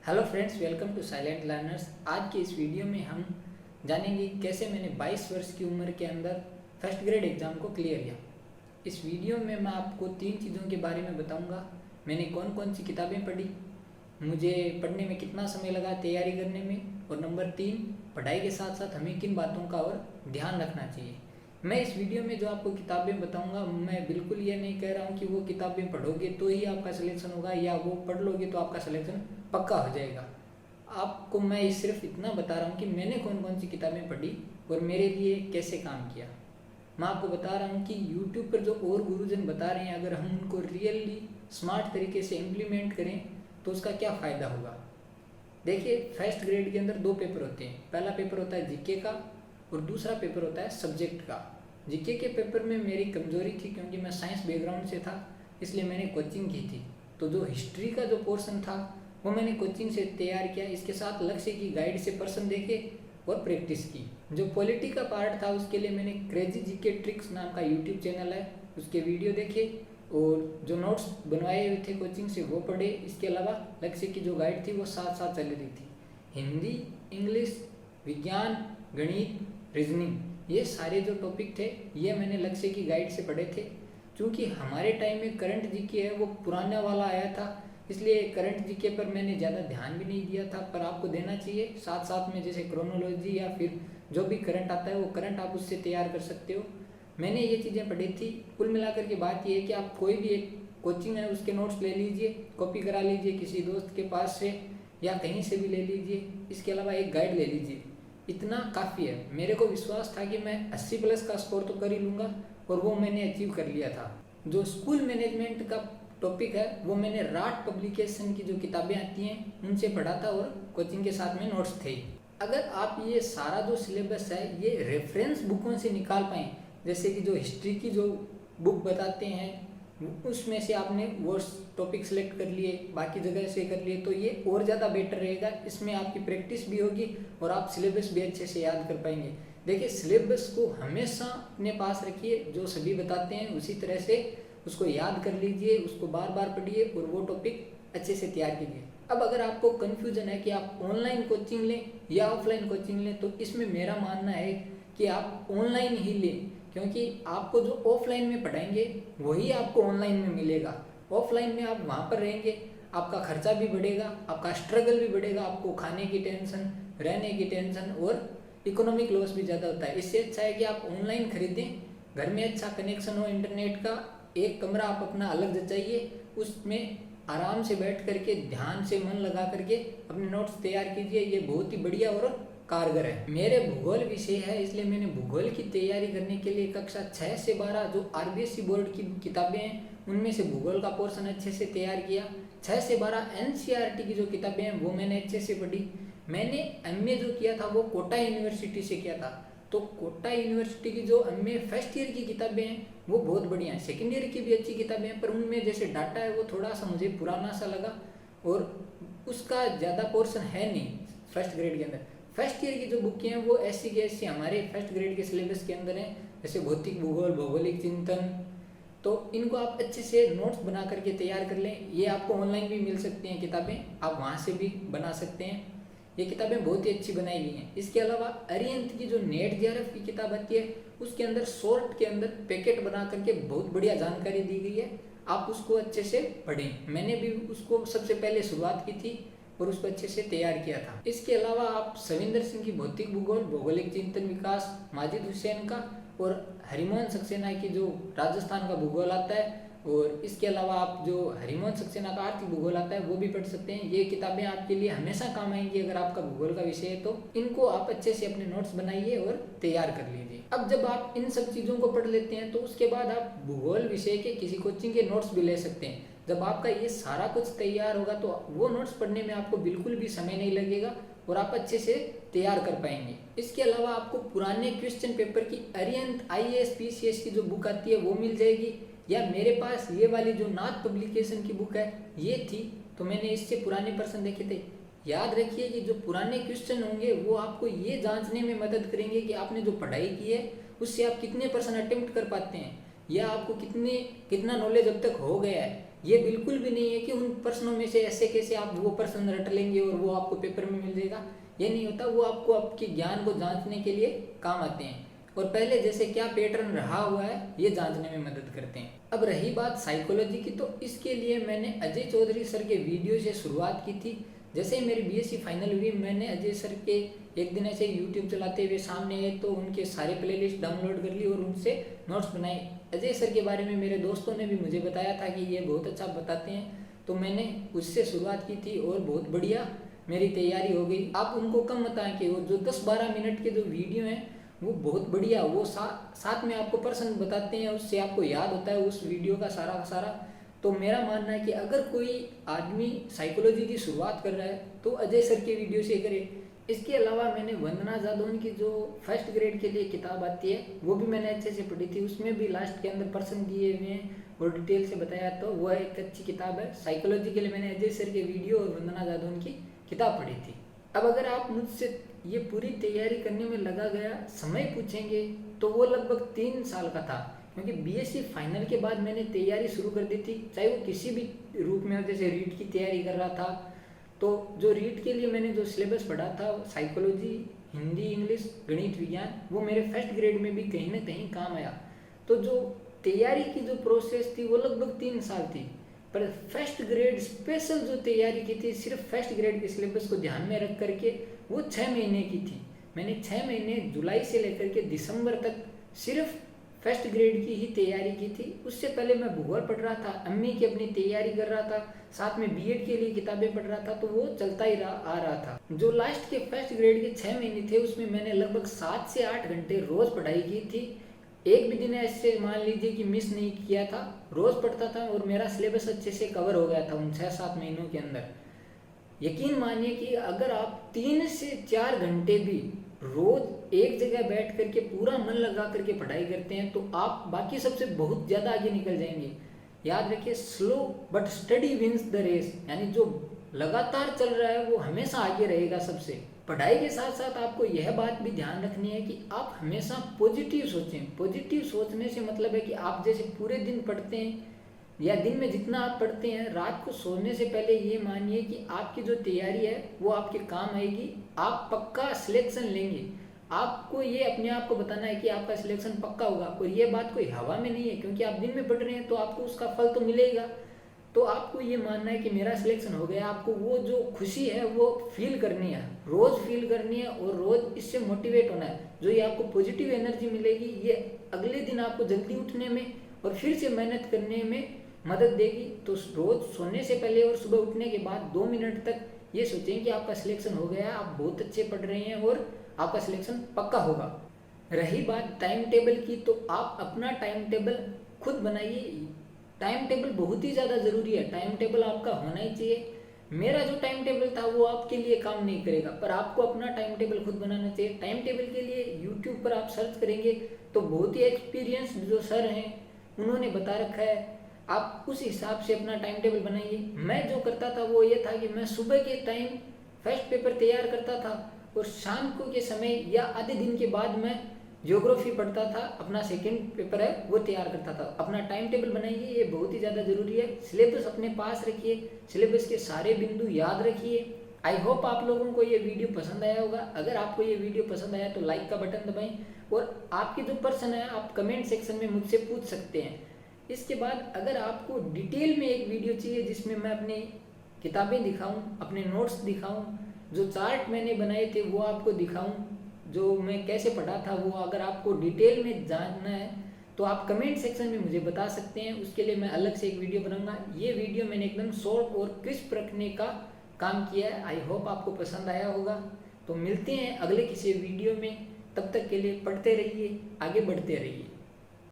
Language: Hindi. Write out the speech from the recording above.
Hello friends, welcome to silent learners. आज की इस वीडियो में हम जानेंगे कैसे मैंने 22 वर्ष की उम्र के अंदर फर्स्ट ग्रेड एग्ज़ाम को क्लियर किया। इस वीडियो में मैं आपको 3 चीज़ों के बारे में बताऊंगा। मैंने कौन कौन सी किताबें पढ़ी, मुझे पढ़ने में कितना समय लगा तैयारी करने में, और नंबर 3, पढ़ाई के साथ साथ हमें किन बातों का और ध्यान रखना चाहिए। मैं इस वीडियो में जो आपको किताबें बताऊंगा, मैं बिल्कुल ये नहीं कह रहा हूँ कि वो किताबें पढ़ोगे तो ही आपका सिलेक्शन होगा या वो पढ़ लोगे तो आपका सिलेक्शन पक्का हो जाएगा। आपको मैं सिर्फ इतना बता रहा हूँ कि मैंने कौन कौन सी किताबें पढ़ी और मेरे लिए कैसे काम किया। मैं आपको बता रहा हूँ कि यूट्यूब पर जो और गुरुजन बता रहे हैं, अगर हम उनको रियली स्मार्ट तरीके से इम्प्लीमेंट करें तो उसका क्या फ़ायदा होगा। देखिए, फर्स्ट ग्रेड के अंदर 2 पेपर होते हैं। पहला पेपर होता है जीके का और दूसरा पेपर होता है सब्जेक्ट का। जीके के पेपर में मेरी कमज़ोरी थी क्योंकि मैं साइंस बैकग्राउंड से था, इसलिए मैंने कोचिंग की थी। तो जो हिस्ट्री का जो पोर्शन था वो मैंने कोचिंग से तैयार किया। इसके साथ लक्ष्य की गाइड से प्रश्न देखे और प्रैक्टिस की। जो पॉलिटी का पार्ट था उसके लिए मैंने क्रेजी जीके ट्रिक्स नाम का यूट्यूब चैनल है, उसके वीडियो देखे और जो नोट्स बनवाए हुए थे कोचिंग से वो पढ़े। इसके अलावा लक्ष्य की जो गाइड थी वो साथ साथ चल रही थी। हिंदी, इंग्लिश, विज्ञान, गणित, रीजनिंग, ये सारे जो टॉपिक थे ये मैंने लक्ष्य की गाइड से पढ़े थे। क्योंकि हमारे टाइम में करंट जीके है वो पुराना वाला आया था, इसलिए करंट जीके पर मैंने ज़्यादा ध्यान भी नहीं दिया था, पर आपको देना चाहिए। साथ साथ में जैसे क्रोनोलॉजी या फिर जो भी करंट आता है वो करंट आप उससे तैयार कर सकते हो। मैंने ये चीज़ें पढ़ी थी। कुल मिलाकर के बात ये है कि आप कोई भी एक कोचिंग है उसके नोट्स ले लीजिए, कॉपी करा लीजिए किसी दोस्त के पास से या कहीं से भी ले लीजिए। इसके अलावा एक गाइड ले लीजिए, इतना काफ़ी है। मेरे को विश्वास था कि मैं 80 प्लस का स्कोर तो कर ही लूँगा और वो मैंने अचीव कर लिया था। जो स्कूल मैनेजमेंट का टॉपिक है वो मैंने राट पब्लिकेशन की जो किताबें आती हैं उनसे पढ़ा था और कोचिंग के साथ में नोट्स थे। अगर आप ये सारा जो सिलेबस है ये रेफरेंस बुकों से निकाल पाएँ, जैसे कि जो हिस्ट्री की जो बुक बताते हैं उसमें से आपने वो टॉपिक सेलेक्ट कर लिए, बाकी जगह से कर लिए, तो ये और ज़्यादा बेटर रहेगा। इसमें आपकी प्रैक्टिस भी होगी और आप सिलेबस भी अच्छे से याद कर पाएंगे। देखिए, सिलेबस को हमेशा अपने पास रखिए, जो सभी बताते हैं उसी तरह से उसको याद कर लीजिए, उसको बार बार पढ़िए और वो टॉपिक अच्छे से तैयार कीजिए। अब अगर आपको कन्फ्यूजन है कि आप ऑनलाइन कोचिंग लें या ऑफलाइन कोचिंग लें, तो इसमें मेरा मानना है कि आप ऑनलाइन ही लें, क्योंकि आपको जो ऑफलाइन में पढ़ाएंगे वही आपको ऑनलाइन में मिलेगा। ऑफलाइन में आप वहाँ पर रहेंगे, आपका खर्चा भी बढ़ेगा, आपका स्ट्रगल भी बढ़ेगा, आपको खाने की टेंशन, रहने की टेंशन और इकोनॉमिक लॉस भी ज़्यादा होता है। इससे अच्छा है कि आप ऑनलाइन खरीदें, घर में अच्छा कनेक्शन हो इंटरनेट का, एक कमरा आप अपना अलग जचाइए, उसमें आराम से बैठ करके ध्यान से मन लगा करके अपने नोट्स तैयार कीजिए। ये बहुत ही बढ़िया और कारगर है। मेरे भूगोल विषय है, इसलिए मैंने भूगोल की तैयारी करने के लिए कक्षा 6 से 12 जो आरबीएसई बोर्ड की किताबें हैं उनमें से भूगोल का पोर्शन अच्छे से तैयार किया। 6 से 12 एनसीईआरटी की जो किताबें हैं वो मैंने अच्छे से पढ़ी। मैंने एमए जो किया था वो कोटा यूनिवर्सिटी से किया था, तो कोटा यूनिवर्सिटी की जो एमए फर्स्ट ईयर की किताबें हैं वो बहुत बढ़िया हैं। सेकेंड ईयर की भी अच्छी किताबें हैं, पर उनमें जैसे डाटा है वो थोड़ा सा मुझे पुराना सा लगा और उसका ज़्यादा पोर्शन है नहीं फर्स्ट ग्रेड के अंदर। फर्स्ट ईयर की जो बुकें हैं वो ऐसी की ऐसी हमारे फर्स्ट ग्रेड के सिलेबस के अंदर हैं, जैसे भौतिक भूगोल, भौगोलिक चिंतन। तो इनको आप अच्छे से नोट्स बना करके तैयार कर लें। ये आपको ऑनलाइन भी मिल सकती हैं किताबें, आप वहाँ से भी बना सकते हैं। ये किताबें बहुत ही अच्छी बनाई गई हैं। इसके अलावा अरिहंत की जो नेट जेआरएफ की किताब आती है उसके अंदर शॉर्ट के अंदर पैकेट बना करके बहुत बढ़िया जानकारी दी गई है, आप उसको अच्छे से पढ़ें। मैंने भी उसको सबसे पहले शुरुआत की थी और उसको अच्छे से तैयार किया था। इसके अलावा आप सविंदर सिंह की भौतिक भूगोल, भौगोलिक चिंतन विकास, माजिद हुसैन का और हरिमोहन सक्सेना की जो राजस्थान का भूगोल आता है, और इसके अलावा आप जो हरिमोहन सक्सेना का आर्थिक भूगोल आता है वो भी पढ़ सकते हैं। ये किताबें आपके लिए हमेशा काम आएंगी अगर आपका भूगोल का विषय है, तो इनको आप अच्छे से अपने नोट्स बनाइए और तैयार कर लीजिए। अब जब आप इन सब चीज़ों को पढ़ लेते हैं तो उसके बाद आप भूगोल विषय के किसी कोचिंग के नोट्स भी ले सकते हैं। जब आपका ये सारा कुछ तैयार होगा तो वो नोट्स पढ़ने में आपको बिल्कुल भी समय नहीं लगेगा और आप अच्छे से तैयार कर पाएंगे। इसके अलावा आपको पुराने क्वेश्चन पेपर की अरिहंत आईएएस पीसीएस की जो बुक आती है वो मिल जाएगी, या मेरे पास ये वाली जो नाथ पब्लिकेशन की बुक है ये थी, तो मैंने इससे पुराने प्रश्न देखे थे। याद रखिए कि जो पुराने क्वेश्चन होंगे वो आपको ये जांचने में मदद करेंगे कि आपने जो पढ़ाई की है उससे आप कितने % अटेम्प्ट कर पाते हैं, या आपको कितना नॉलेज अब तक हो गया है, ये बिल्कुल भी नहीं है कि उन प्रश्नों में से ऐसे कैसे आप वो प्रश्न रट लेंगे और वो आपको पेपर में मिल जाएगा। ये नहीं होता, वो आपको आपके ज्ञान को जांचने के लिए काम आते हैं और पहले जैसे क्या पैटर्न रहा हुआ है ये जांचने में मदद करते हैं। अब रही बात साइकोलॉजी की, तो इसके लिए मैंने अजय चौधरी सर के वीडियो से शुरुआत की थी। जैसे ही मेरी बीएससी फाइनल हुई, मैंने अजय सर के एक दिन ऐसे यूट्यूब चलाते हुए सामने आए तो उनके सारे प्लेलिस्ट डाउनलोड कर ली और उनसे नोट्स बनाए। अजय सर के बारे में मेरे दोस्तों ने भी मुझे बताया था कि ये बहुत अच्छा बताते हैं, तो मैंने उससे शुरुआत की थी और बहुत बढ़िया मेरी तैयारी हो गई। आप उनको कम बताएं कि वो जो 10-12 मिनट के जो वीडियो हैं वो बहुत बढ़िया, वो साथ में आपको प्रश्न बताते हैं, उससे आपको याद होता है उस वीडियो का सारा का सारा। तो मेरा मानना है कि अगर कोई आदमी साइकोलॉजी की शुरुआत कर रहा है तो अजय सर के वीडियो से करे। इसके अलावा मैंने वंदना जादौन की जो फर्स्ट ग्रेड के लिए किताब आती है वो भी मैंने अच्छे से पढ़ी थी। उसमें भी लास्ट के अंदर प्रश्न दिए हुए हैं और डिटेल से बताया, तो वह एक अच्छी किताब है। साइकोलॉजी के लिए मैंने अजय सर के वीडियो और वंदना जादौन की किताब पढ़ी थी। अब अगर आप मुझसे ये पूरी तैयारी करने में लगा गया समय पूछेंगे तो वो लगभग 3 साल का था, क्योंकि बीएससी फाइनल के बाद मैंने तैयारी शुरू कर दी थी, चाहे वो किसी भी रूप में हो। जैसे रीट की तैयारी कर रहा था, तो जो रीट के लिए मैंने जो सिलेबस पढ़ा था साइकोलॉजी, हिंदी, इंग्लिश, गणित, विज्ञान, वो मेरे फर्स्ट ग्रेड में भी कहीं ना कहीं काम आया। तो जो तैयारी की जो प्रोसेस थी वो लगभग 3 साल थी, पर फर्स्ट ग्रेड स्पेशल जो तैयारी की थी सिर्फ फर्स्ट ग्रेड के सिलेबस को ध्यान में रख करके वो 6 महीने की थी। मैंने 6 महीने जुलाई से लेकर के दिसंबर तक सिर्फ फर्स्ट ग्रेड की ही तैयारी की थी। उससे पहले मैं भूगोल पढ़ रहा था, अम्मी की अपनी तैयारी कर रहा था, साथ में बीएड के लिए किताबें पढ़ रहा था, तो वो चलता ही आ रहा था। जो लास्ट के फर्स्ट ग्रेड के 6 महीने थे उसमें मैंने लगभग 7 से 8 घंटे रोज पढ़ाई की थी। एक भी दिन ऐसे मान लीजिए कि मिस नहीं किया था, रोज पढ़ता था और मेरा सिलेबस अच्छे से कवर हो गया था उन 6-7 महीनों के अंदर। यकीन मानिए कि अगर आप 3 से 4 घंटे भी रोज एक जगह बैठ करके पूरा मन लगा करके पढ़ाई करते हैं तो आप बाकी सबसे बहुत ज़्यादा आगे निकल जाएंगे। याद रखिए, slow but steady wins the race, यानी जो लगातार चल रहा है वो हमेशा आगे रहेगा सबसे। पढ़ाई के साथ साथ आपको यह बात भी ध्यान रखनी है कि आप हमेशा पॉजिटिव सोचें। पॉजिटिव सोचने से मतलब है कि आप जैसे पूरे दिन पढ़ते हैं या दिन में जितना आप पढ़ते हैं, रात को सोने से पहले ये मानिए कि आपकी जो तैयारी है वो आपके काम आएगी, आप पक्का सिलेक्शन लेंगे। आपको ये अपने आप को बताना है कि आपका सिलेक्शन पक्का होगा, और ये बात कोई हवा में नहीं है, क्योंकि आप दिन में पढ़ रहे हैं तो आपको उसका फल तो मिलेगा। तो आपको ये मानना है कि मेरा सिलेक्शन हो गया। आपको वो जो खुशी है वो फील करनी है, रोज़ फील करनी है और रोज़ इससे मोटिवेट होना है। जो ये आपको पॉजिटिव एनर्जी मिलेगी ये अगले दिन आपको जल्दी उठने में और फिर से मेहनत करने में मदद देगी। तो रोज़ सोने से पहले और सुबह उठने के बाद 2 मिनट तक ये सोचें कि आपका सिलेक्शन हो गया है, आप बहुत अच्छे पढ़ रहे हैं और आपका सिलेक्शन पक्का होगा। रही बात टाइम टेबल की, तो आप अपना टाइम टेबल खुद बनाइए। टाइम टेबल बहुत ही ज़्यादा ज़रूरी है, टाइम टेबल आपका होना ही चाहिए। मेरा जो टाइम टेबल था वो आपके लिए काम नहीं करेगा, पर आपको अपना टाइम टेबल खुद बनाना चाहिए। टाइम टेबल के लिए यूट्यूब पर आप सर्च करेंगे तो बहुत ही एक्सपीरियंस जो सर हैं उन्होंने बता रखा है, आप उस हिसाब से अपना टाइम टेबल बनाइए। मैं जो करता था वो ये था कि मैं सुबह के टाइम फर्स्ट पेपर तैयार करता था और शाम को के समय या आधे दिन के बाद मैं ज्योग्राफी पढ़ता था, अपना सेकंड पेपर है वो तैयार करता था। अपना टाइम टेबल बनाइए, ये बहुत ही ज़्यादा ज़रूरी है। सिलेबस अपने पास रखिए, सिलेबस के सारे बिंदु याद रखिए। आई होप आप लोगों को ये वीडियो पसंद आया होगा। अगर आपको ये वीडियो पसंद आया तो लाइक का बटन दबाएं और आपके जो प्रश्न है आप कमेंट सेक्शन में मुझसे पूछ सकते हैं। इसके बाद अगर आपको डिटेल में एक वीडियो चाहिए जिसमें मैं अपनी किताबें दिखाऊं, अपने नोट्स दिखाऊं, जो चार्ट मैंने बनाए थे वो आपको दिखाऊं, जो मैं कैसे पढ़ा था वो अगर आपको डिटेल में जानना है तो आप कमेंट सेक्शन में मुझे बता सकते हैं। उसके लिए मैं अलग से एक वीडियो बनाऊंगा। ये वीडियो मैंने एकदम शॉर्ट और क्रिस्प रखने का काम किया है। आई होप आपको पसंद आया होगा। तो मिलते हैं अगले किसी वीडियो में, तब तक के लिए पढ़ते रहिए, आगे बढ़ते रहिए।